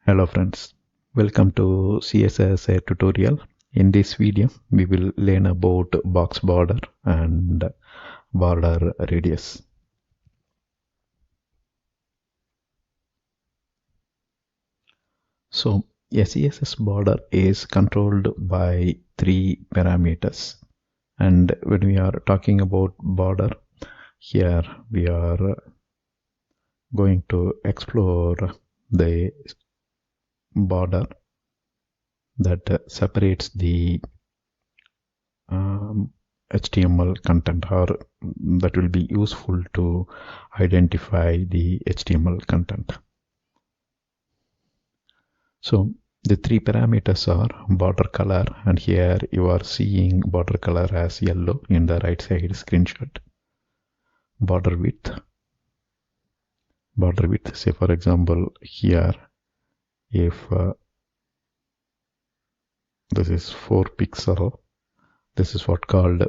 Hello friends, welcome to CSS tutorial. In this video, we will learn about box border and border radius. So a CSS border is controlled by three parameters. And when we are talking about border, here we are going to explore the border that separates the HTML content, or that will be useful to identify the HTML content. So the three parameters are border color, and here you are seeing border color as yellow in the right side screenshot. Border width, say for example here, if this is 4 pixel, this is what called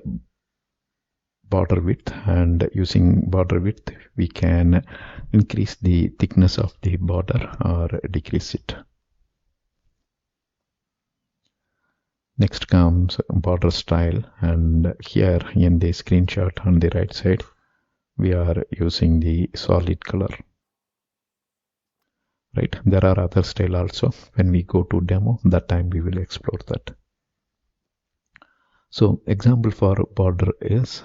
border width, and using border width we can increase the thickness of the border or decrease it. Next comes border style, and here in the screenshot on the right side we are using the solid color. Right, there are other style also. When we go to demo, that time we will explore that. So example for border is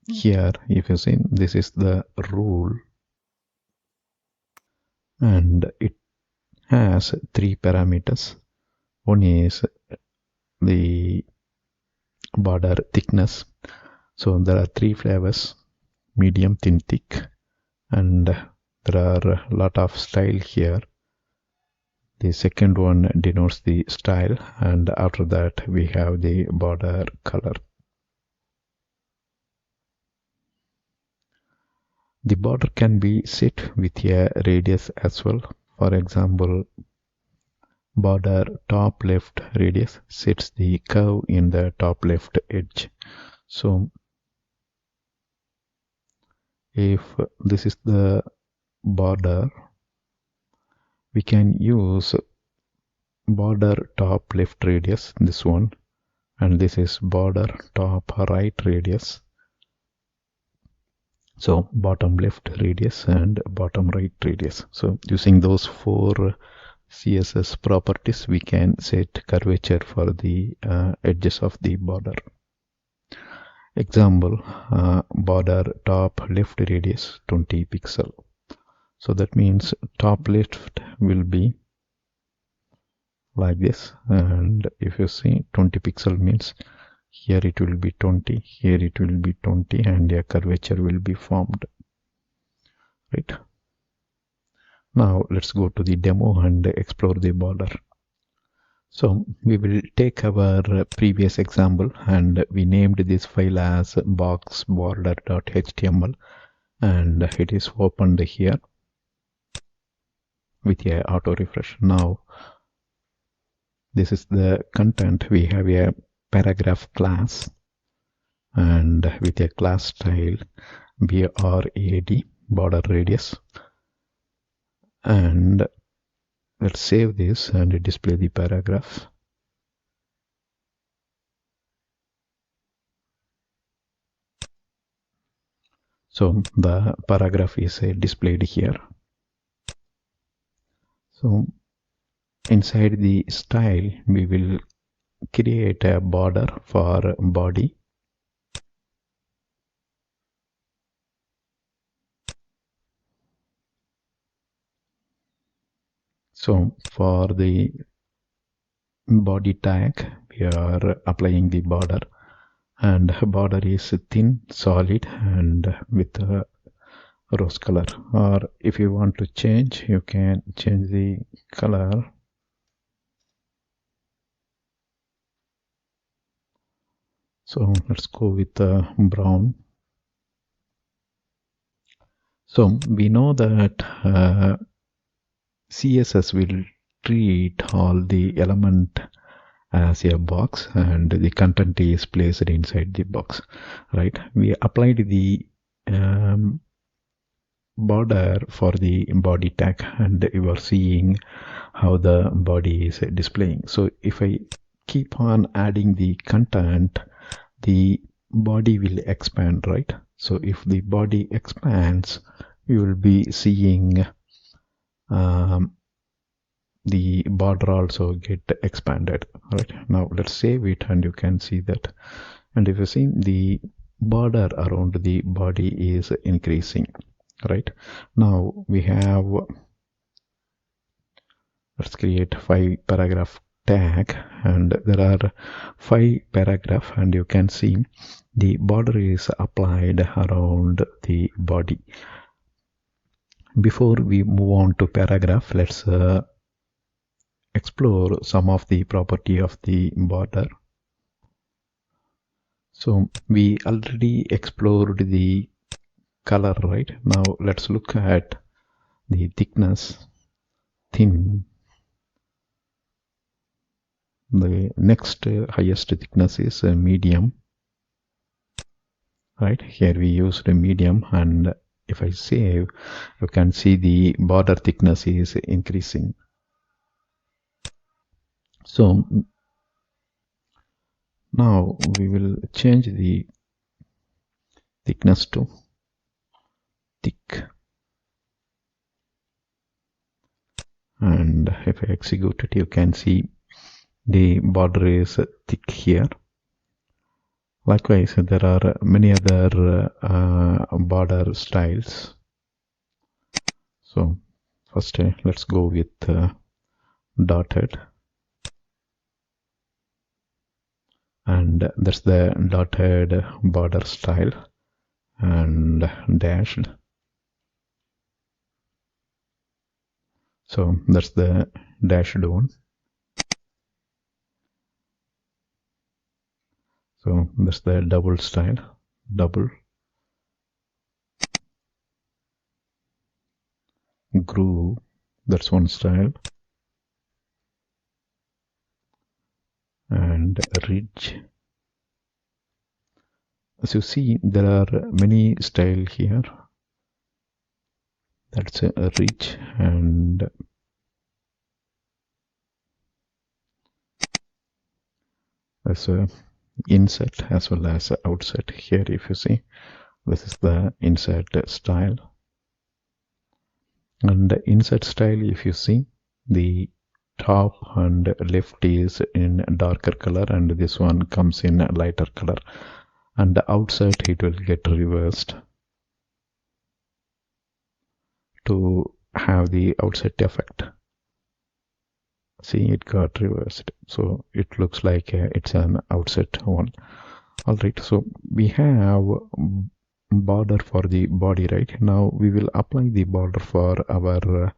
here, if you see, this is the rule, and it has three parameters. One is the border thickness. So there are three flavors: medium, thin, thick, and there are a lot of style here. The second one denotes the style, and after that we have the border color. The border can be set with a radius as well. For example, border top left radius sets the curve in the top left edge. So if this is the border, we can use border top left radius, this one, and this is border top right radius. So bottom left radius and bottom right radius. So using those four CSS properties, we can set curvature for the edges of the border. Example, border top left radius 20 pixel. So that means top left will be like this, and if you see 20 pixel means here it will be 20, here it will be 20, and a curvature will be formed. Right. Now let's go to the demo and explore the border. So we will take our previous example, and we named this file as boxborder.html, and it is opened here with a auto refresh. Now this is the content. We have a paragraph class, and with a class style BRAD, border radius, and let's save this and display the paragraph. So the paragraph is displayed here. So inside the style we will create a border for body. So for the body tag we are applying the border, and border is thin, solid, and with a rose color. Or if you want to change, you can change the color. So let's go with brown. So we know that CSS will treat all the element as a box, and the content is placed inside the box. Right? We applied the border for the body tag, and you are seeing how the body is displaying. So if I keep on adding the content, the body will expand, right? So if the body expands, you will be seeing the border also get expanded. Right, now let's save it, and you can see that. And if you see, the border around the body is increasing. Right, now we have, let's create 5 paragraph tag, and there are 5 paragraph, and you can see the border is applied around the body. Before we move on to paragraph, let's explore some of the property of the border. So we already explored the color, right? Now let's look at the thickness, thin. The next highest thickness is medium. Right, here we used a medium, and if I save, you can see the border thickness is increasing. So now we will change the thickness to thick, and if I execute it, you can see the border is thick here. Likewise, there are many other border styles. So first let's go with dotted, and that's the dotted border style, and dashed. So that's the dashed one. So that's the double style, double. Groove, that's one style. And ridge. As you see, there are many styles here. That's a ridge, and as a inset as well as outset. Here if you see, this is the inset style, and the inset style, if you see, the top and left is in darker color, and this one comes in lighter color, and the outset it will get reversed to have the outset effect. See, it got reversed, so it looks like it's an outset one. All right, so we have border for the body. Right, now we will apply the border for our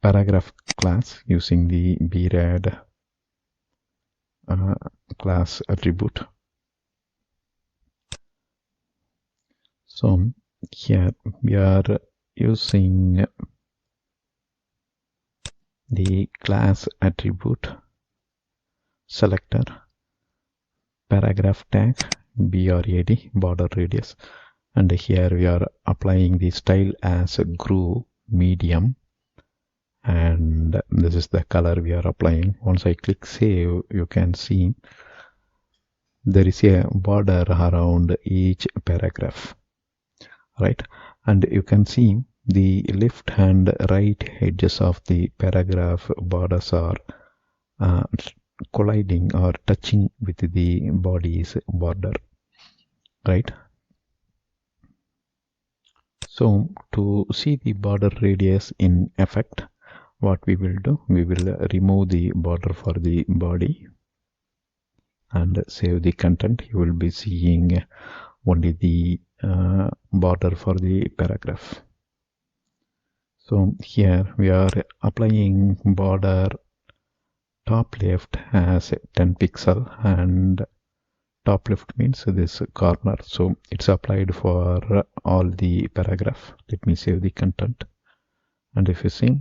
paragraph class using the brad class attribute. So here we are using the class attribute selector paragraph tag brad border radius, and here we are applying the style as a groove medium, and this is the color we are applying. Once I click save, you can see there is a border around each paragraph, right? And you can see the left and right edges of the paragraph borders are colliding or touching with the body's border, right? So to see the border radius in effect, what we will do, we will remove the border for the body and save the content. You will be seeing only the border for the paragraph. So here we are applying border top left as 10 pixel, and top left means this corner, so it's applied for all the paragraph. Let me save the content, and if you see,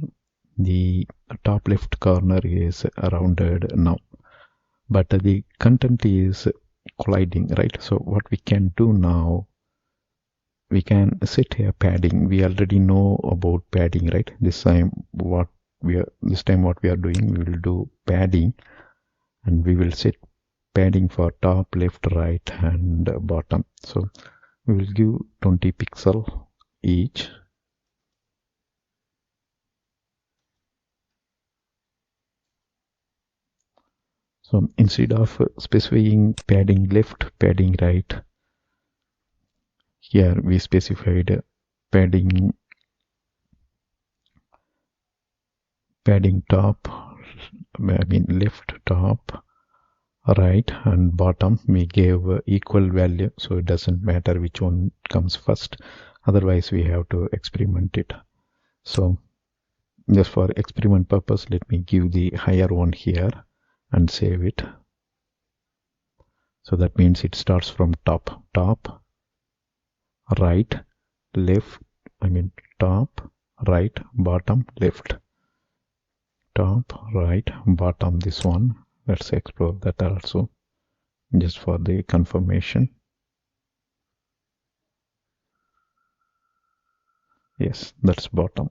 the top left corner is rounded now, but the content is colliding, right? So what we can do now, we can set a padding. We already know about padding, right? This time what this time what we are doing, we will do padding, and we will set padding for top, left, right, and bottom. So we will give 20 pixel each. So instead of specifying padding left, padding right, here we specified padding top, left, top, right, and bottom. We gave equal value, so it doesn't matter which one comes first, otherwise we have to experiment it. So just for experiment purpose, let me give the higher one here and save it. So that means it starts from top, right, left, top, right, bottom, left, top, right, bottom. This one, let's explore that also, just for the confirmation. Yes, that's bottom.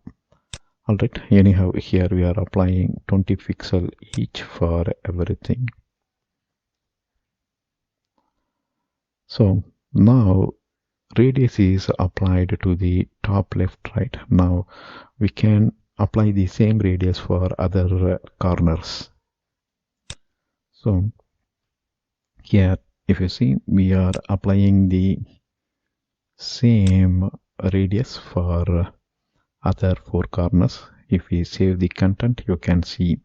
Alright, anyhow, here we are applying 20 pixel each for everything. So now radius is applied to the top, left, right. Now we can apply the same radius for other corners. So here, if you see, we are applying the same radius for other 4 corners. If we save the content, you can see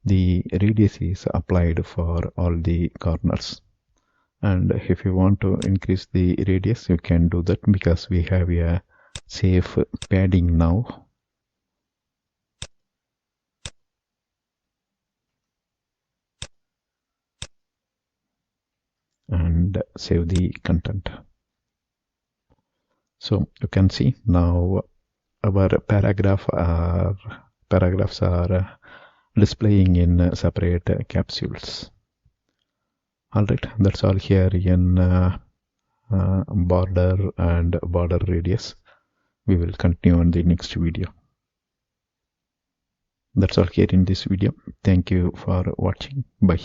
the radius is applied for all the corners. And if you want to increase the radius, you can do that, because we have a safe padding now. And save the content. So you can see now our paragraphs are displaying in separate capsules. Alright, that's all here in border and border radius. We will continue on the next video. That's all here in this video. Thank you for watching. Bye.